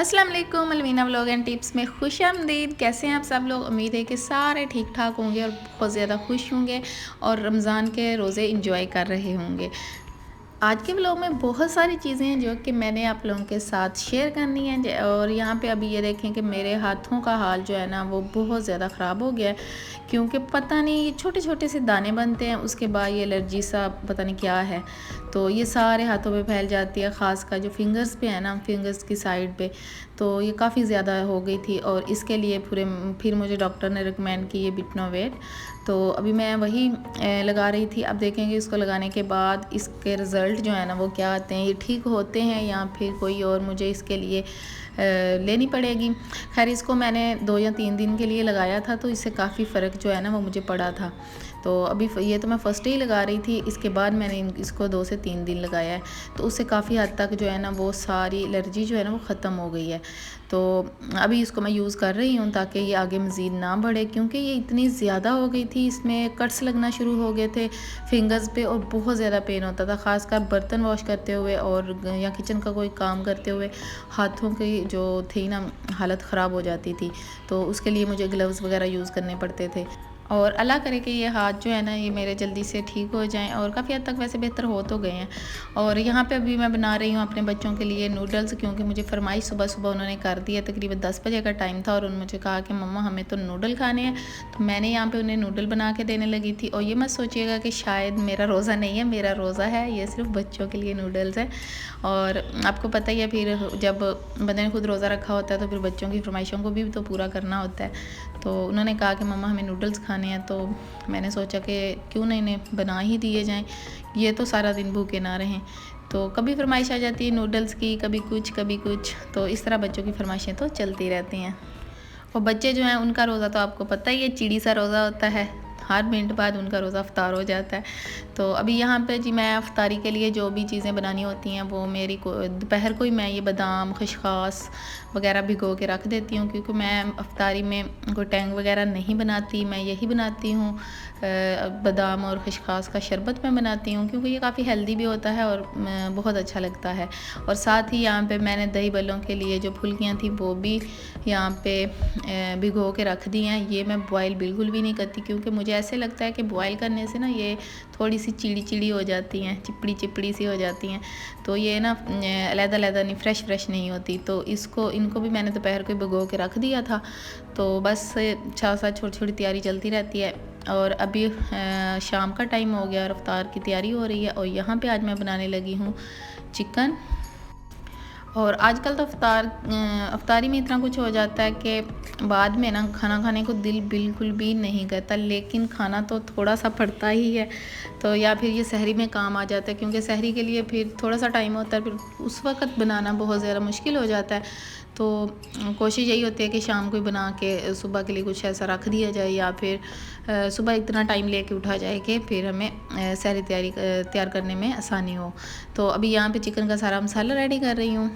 अस्सलाम वालेकुम, Alvina vlog and tips में खुशामदीद। कैसे हैं आप सब लोग? उम्मीद है कि सारे ठीक ठाक होंगे और बहुत ज़्यादा खुश होंगे और रमज़ान के रोज़े इंजॉय कर रहे होंगे। आज के व्लॉग में बहुत सारी चीज़ें हैं जो कि मैंने आप लोगों के साथ शेयर करनी है। और यहाँ पे अभी ये देखें कि मेरे हाथों का हाल जो है ना वो बहुत ज़्यादा ख़राब हो गया है, क्योंकि पता नहीं ये छोटे छोटे से दाने बनते हैं, उसके बाद ये एलर्जी सा पता नहीं क्या है, तो ये सारे हाथों पे फैल जाती है, ख़ास कर जो फिंगर्स पे है ना, फिंगर्स की साइड पे। तो ये काफ़ी ज़्यादा हो गई थी और इसके लिए फिर मुझे डॉक्टर ने रिकमेंड की ये बिटनोवेट। तो अभी मैं वही लगा रही थी। अब देखेंगे इसको लगाने के बाद इसके रिज़ल्ट जो है ना वो क्या आते हैं, ये ठीक होते हैं या फिर कोई और मुझे इसके लिए लेनी पड़ेगी। खैर इसको मैंने 2 या 3 दिन के लिए लगाया था, तो इससे काफ़ी फ़र्क जो है ना वो मुझे पड़ा था। तो अभी ये तो मैं फ़र्स्ट डे ही लगा रही थी, इसके बाद मैंने इसको 2 से 3 दिन लगाया है, तो उससे काफ़ी हद तक जो है ना वो सारी एलर्जी जो है ना वो ख़त्म हो गई है। तो अभी इसको मैं यूज़ कर रही हूँ ताकि ये आगे मज़ीद ना बढ़े, क्योंकि ये इतनी ज़्यादा हो गई थी, इसमें कट्स लगना शुरू हो गए थे फिंगर्स पे और बहुत ज़्यादा पेन होता था, ख़ासकर बर्तन वॉश करते हुए और या किचन का कोई काम करते हुए हाथों की जो थी ना हालत ख़राब हो जाती थी। तो उसके लिए मुझे ग्लव्स वगैरह यूज़ करने पड़ते थे। और अल्लाह करे कि ये हाथ जो है ना ये मेरे जल्दी से ठीक हो जाएं, और काफ़ी हद तक वैसे बेहतर हो तो गए हैं। और यहाँ पे अभी मैं बना रही हूँ अपने बच्चों के लिए नूडल्स, क्योंकि मुझे फरमाइश सुबह सुबह उन्होंने कर दी है। तकरीबन 10 बजे का टाइम था और उन्होंने मुझे कहा कि मम्मा हमें तो नूडल खाने हैं। तो मैंने यहाँ पे उन्हें नूडल बना के देने लगी थी। और ये मत सोचिएगा कि शायद मेरा रोज़ा नहीं है, मेरा रोज़ा है, ये सिर्फ बच्चों के लिए नूडल्स है। और आपको पता ही है फिर जब बंदे ने खुद रोज़ा रखा होता है तो फिर बच्चों की फरमाइशों को भी तो पूरा करना होता है। तो उन्होंने कहा कि मम्मा हमें नूडल्स खाने हैं, तो मैंने सोचा कि क्यों ना इन्हें बना ही दिए जाएं, ये तो सारा दिन भूखे ना रहें। तो कभी फरमाइश आ जाती है नूडल्स की, कभी कुछ, तो इस तरह बच्चों की फरमाइशें तो चलती रहती हैं। और बच्चे जो हैं उनका रोज़ा तो आपको पता ही है, चिड़ी सा रोज़ा होता है, हर मिनट बाद उनका रोज़ा अफ्तार हो जाता है। तो अभी यहाँ पे जी मैं अफ्तारी के लिए जो भी चीज़ें बनानी होती हैं वो मेरी को दोपहर को ही मैं ये बादाम खसखस वगैरह भिगो के रख देती हूँ, क्योंकि मैं अफ्तारी में कोई टैंग वगैरह नहीं बनाती, मैं यही बनाती हूँ। बादाम और खसखस का शरबत मैं बनाती हूँ, क्योंकि ये काफ़ी हेल्दी भी होता है और बहुत अच्छा लगता है। और साथ ही यहाँ पे मैंने दही बल्लों के लिए जो फुल्कियाँ थी वो भी यहाँ पे भिगो के रख दी हैं। ये मैं बॉयल बिल्कुल भी नहीं करती, क्योंकि मुझे ऐसे लगता है कि बॉयल करने से ना ये थोड़ी सी चिड़ी चिड़ी हो जाती हैं, चिपड़ी चिपड़ी सी हो जाती हैं, तो ये ना अलग-अलग नहीं फ्रेश नहीं होती। तो इनको भी मैंने दोपहर को भिगो के रख दिया था। तो बस साथ साथ छोटी छोटी तैयारी चलती रहती है। और अभी शाम का टाइम हो गया और अफ्तार की तैयारी हो रही है। और यहाँ पे आज मैं बनाने लगी हूँ चिकन। और आजकल तो अफ्तारी में इतना कुछ हो जाता है कि बाद में ना खाना खाने को दिल बिल्कुल भी नहीं करता, लेकिन खाना तो थोड़ा सा पड़ता ही है। तो या फिर ये सहरी में काम आ जाता है, क्योंकि सहरी के लिए फिर थोड़ा सा टाइम होता है, फिर उस वक़्त बनाना बहुत ज़्यादा मुश्किल हो जाता है। तो कोशिश यही होती है कि शाम को ही बना के सुबह के लिए कुछ ऐसा रख दिया जाए, या फिर सुबह इतना टाइम लेके उठा जाए कि फिर हमें सहरी तैयार करने में आसानी हो। तो अभी यहाँ पे चिकन का सारा मसाला रेडी कर रही हूँ।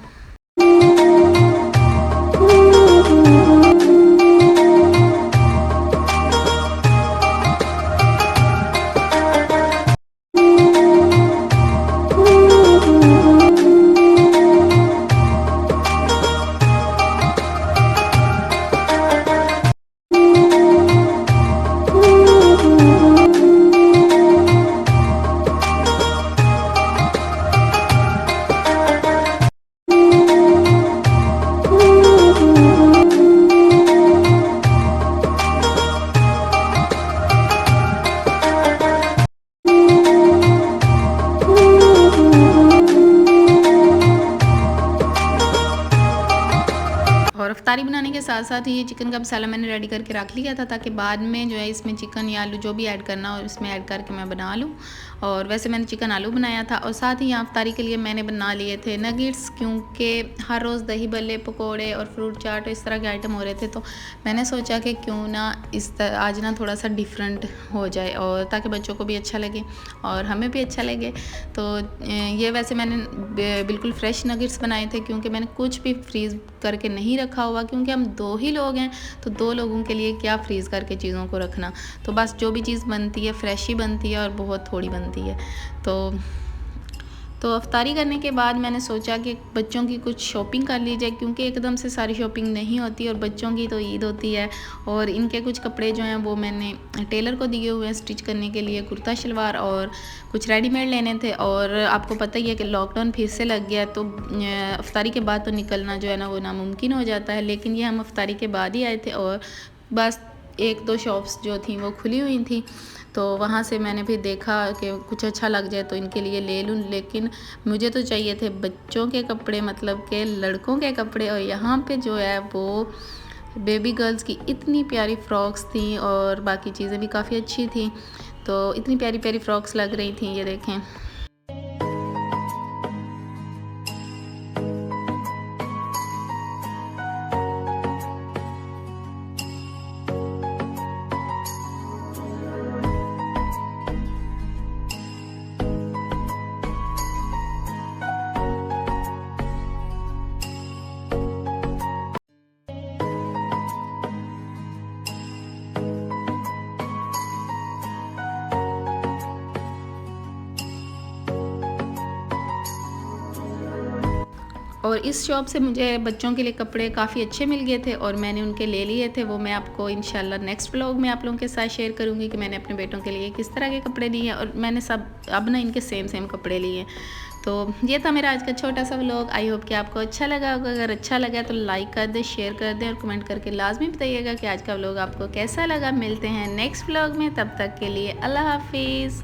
और अफ्तारी बनाने के साथ साथ ही ये चिकन का मसाला मैंने रेडी करके रख लिया था, ताकि बाद में जो है इसमें चिकन या आलू जो भी ऐड करना हो इसमें ऐड करके मैं बना लूँ। और वैसे मैंने चिकन आलू बनाया था। और साथ ही यहाँ अफ्तारी के लिए मैंने बना लिए थे नगेट्स, क्योंकि हर रोज़ दही बल्ले पकोड़े और फ्रूट चाट इस तरह के आइटम हो रहे थे। तो मैंने सोचा कि क्यों ना आज ना थोड़ा सा डिफरेंट हो जाए, और ताकि बच्चों को भी अच्छा लगे और हमें भी अच्छा लगे। तो ये वैसे मैंने बिल्कुल फ्रेश नगेट्स बनाए थे, क्योंकि मैंने कुछ भी फ्रीज़ करके नहीं रखा हुआ, क्योंकि हम 2 ही लोग हैं, तो 2 लोगों के लिए क्या फ्रीज़ करके चीज़ों को रखना। तो बस जो भी चीज़ बनती है फ्रेश ही बनती है और बहुत थोड़ी बनती है। तो तो अफ्तारी करने के बाद मैंने सोचा कि बच्चों की कुछ शॉपिंग कर ली जाए, क्योंकि एकदम से सारी शॉपिंग नहीं होती और बच्चों की तो ईद होती है। और इनके कुछ कपड़े जो हैं वो मैंने टेलर को दिए हुए हैं स्टिच करने के लिए, कुर्ता शलवार और कुछ रेडीमेड लेने थे। और आपको पता ही है कि लॉकडाउन फिर से लग गया, तो अफ्तारी के बाद तो निकलना जो है ना वो नामुमकिन हो जाता है। लेकिन ये हम अफ्तारी के बाद ही आए थे और बस 1-2 शॉप्स जो थी वो खुली हुई थी, तो वहाँ से मैंने फिर देखा कि कुछ अच्छा लग जाए तो इनके लिए ले लूँ। लेकिन मुझे तो चाहिए थे बच्चों के कपड़े, मतलब के लड़कों के कपड़े। और यहाँ पे जो है वो बेबी गर्ल्स की इतनी प्यारी फ़्रॉक्स थी और बाकी चीज़ें भी काफ़ी अच्छी थी। तो इतनी प्यारी प्यारी फ़्रॉक्स लग रही थी, ये देखें। और इस शॉप से मुझे बच्चों के लिए कपड़े काफ़ी अच्छे मिल गए थे और मैंने उनके ले लिए थे। वो मैं आपको इंशाल्लाह नेक्स्ट व्लॉग में आप लोगों के साथ शेयर करूँगी कि मैंने अपने बेटों के लिए किस तरह के कपड़े लिए और मैंने सब अब ना इनके सेम कपड़े लिए। तो ये था मेरा आज का छोटा सा व्लॉग। आई होप कि आपको अच्छा लगा होगा। अगर अच्छा लगा तो लाइक कर दें, शेयर कर दें और कमेंट करके लाजमी बताइएगा कि आज का व्लॉग आपको कैसा लगा। मिलते हैं नेक्स्ट व्लॉग में, तब तक के लिए अल्लाह हाफिज़।